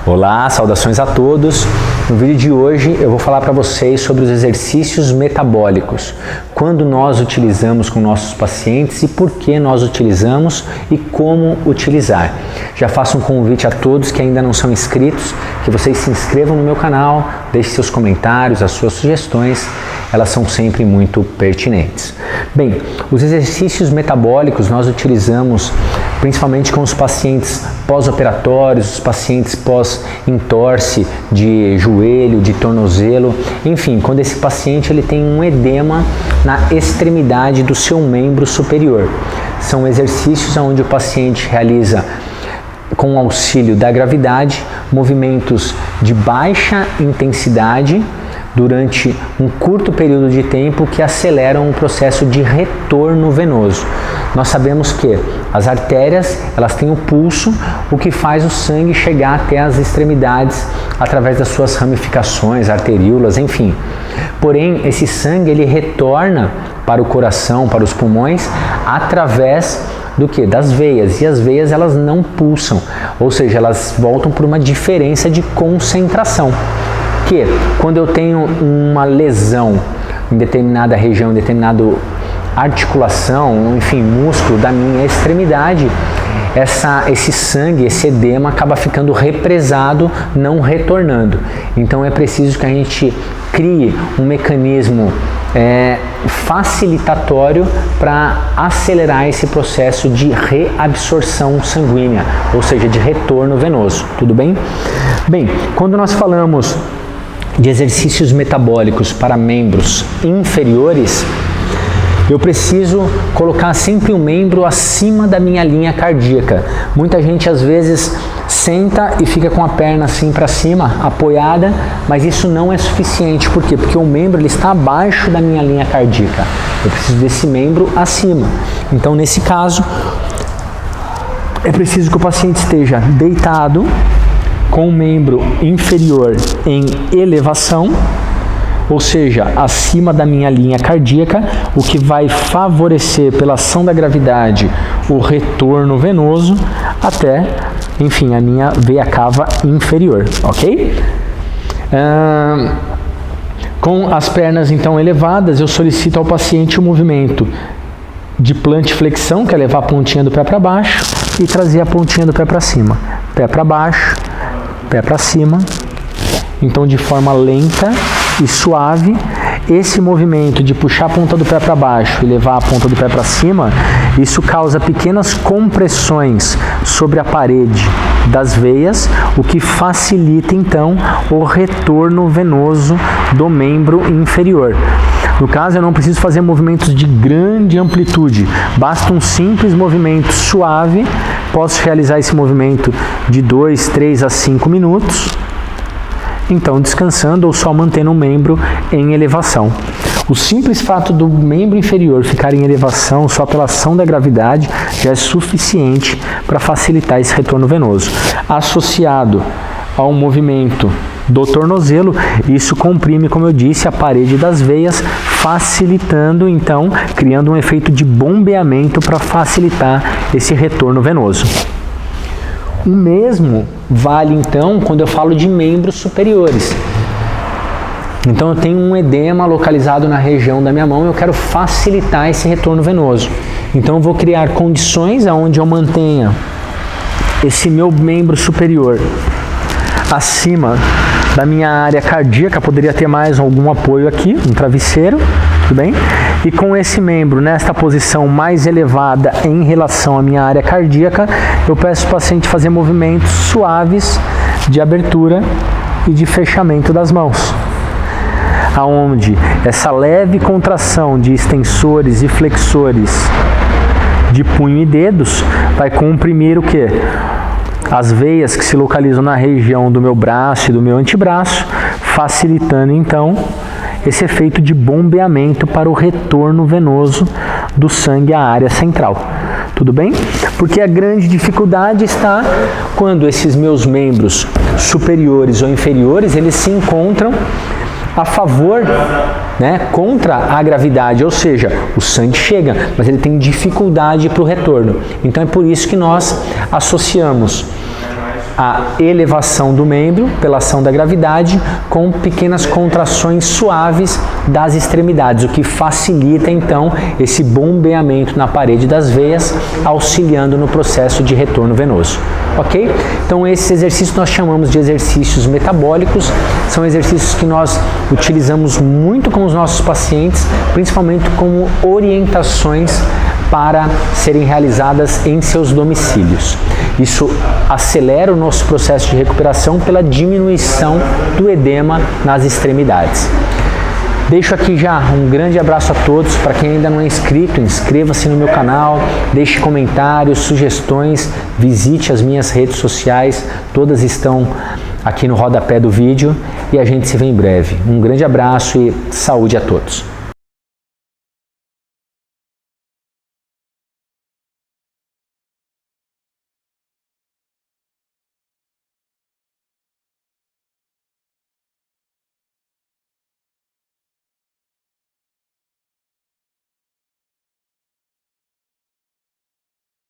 Olá, saudações a todos. No vídeo de hoje eu vou falar para vocês sobre os exercícios metabólicos, quando nós utilizamos com nossos pacientes e por que nós utilizamos e como utilizar. Já faço um convite a todos que ainda não são inscritos, que vocês se inscrevam no meu canal, deixem seus comentários, as suas sugestões, elas são sempre muito pertinentes. Bem, os exercícios metabólicos nós utilizamos principalmente com os pacientes pós-operatórios, os pacientes pós-entorse de joelho, de tornozelo, enfim, quando esse paciente ele tem um edema na extremidade do seu membro superior. São exercícios onde o paciente realiza, com o auxílio da gravidade, movimentos de baixa intensidade durante um curto período de tempo que aceleram o processo de retorno venoso. Nós sabemos que as artérias, elas têm o pulso, o que faz o sangue chegar até as extremidades através das suas ramificações, arteríolas, enfim. Porém, esse sangue ele retorna para o coração, para os pulmões, através do que? Das veias. E as veias elas não pulsam, ou seja, elas voltam por uma diferença de concentração. Que quando eu tenho uma lesão em determinada região, em determinada articulação, enfim, músculo da minha extremidade, esse sangue, esse edema acaba ficando represado, não retornando. Então é preciso que a gente crie um mecanismo facilitatório para acelerar esse processo de reabsorção sanguínea, ou seja, de retorno venoso. Tudo bem? Bem, quando nós falamos de exercícios metabólicos para membros inferiores, eu preciso colocar sempre o membro acima da minha linha cardíaca. Muita gente às vezes senta e fica com a perna assim para cima, apoiada, mas isso não é suficiente. Por quê? Porque o membro ele está abaixo da minha linha cardíaca. Eu preciso desse membro acima. Então, nesse caso, é preciso que o paciente esteja deitado, com o membro inferior em elevação, ou seja, acima da minha linha cardíaca, o que vai favorecer pela ação da gravidade o retorno venoso até, enfim, a minha veia cava inferior, ok? Com as pernas então elevadas, eu solicito ao paciente o movimento de plantiflexão, que é levar a pontinha do pé para baixo e trazer a pontinha do pé para cima, pé para baixo, pé para cima. Então, de forma lenta e suave, esse movimento de puxar a ponta do pé para baixo e levar a ponta do pé para cima, isso causa pequenas compressões sobre a parede das veias, o que facilita então o retorno venoso do membro inferior. No caso, eu não preciso fazer movimentos de grande amplitude, basta um simples movimento suave. Posso realizar esse movimento de 2, 3 a 5 minutos, então descansando ou só mantendo o membro em elevação. O simples fato do membro inferior ficar em elevação só pela ação da gravidade já é suficiente para facilitar esse retorno venoso. Associado ao movimento do tornozelo, isso comprime, como eu disse, a parede das veias, facilitando, então, criando um efeito de bombeamento para facilitar esse retorno venoso. O mesmo vale, então, quando eu falo de membros superiores. Então, eu tenho um edema localizado na região da minha mão e eu quero facilitar esse retorno venoso. Então, eu vou criar condições onde eu mantenha esse meu membro superior acima da minha área cardíaca, poderia ter mais algum apoio aqui, um travesseiro, tudo bem? E com esse membro nesta posição mais elevada em relação à minha área cardíaca, eu peço ao paciente fazer movimentos suaves de abertura e de fechamento das mãos, aonde essa leve contração de extensores e flexores de punho e dedos vai comprimir o quê? As veias que se localizam na região do meu braço e do meu antebraço, facilitando então esse efeito de bombeamento para o retorno venoso do sangue à área central. Tudo bem? Porque a grande dificuldade está quando esses meus membros superiores ou inferiores, eles se encontram a favor, contra a gravidade, ou seja, o sangue chega, mas ele tem dificuldade para o retorno. Então é por isso que nós associamos a elevação do membro pela ação da gravidade com pequenas contrações suaves das extremidades, o que facilita então esse bombeamento na parede das veias, auxiliando no processo de retorno venoso. Ok? Então esses exercícios nós chamamos de exercícios metabólicos, são exercícios que nós utilizamos muito com os nossos pacientes, principalmente como orientações para serem realizadas em seus domicílios. Isso acelera o nosso processo de recuperação pela diminuição do edema nas extremidades. Deixo aqui já um grande abraço a todos. Para quem ainda não é inscrito, inscreva-se no meu canal, deixe comentários, sugestões, visite as minhas redes sociais, todas estão aqui no rodapé do vídeo e a gente se vê em breve. Um grande abraço e saúde a todos.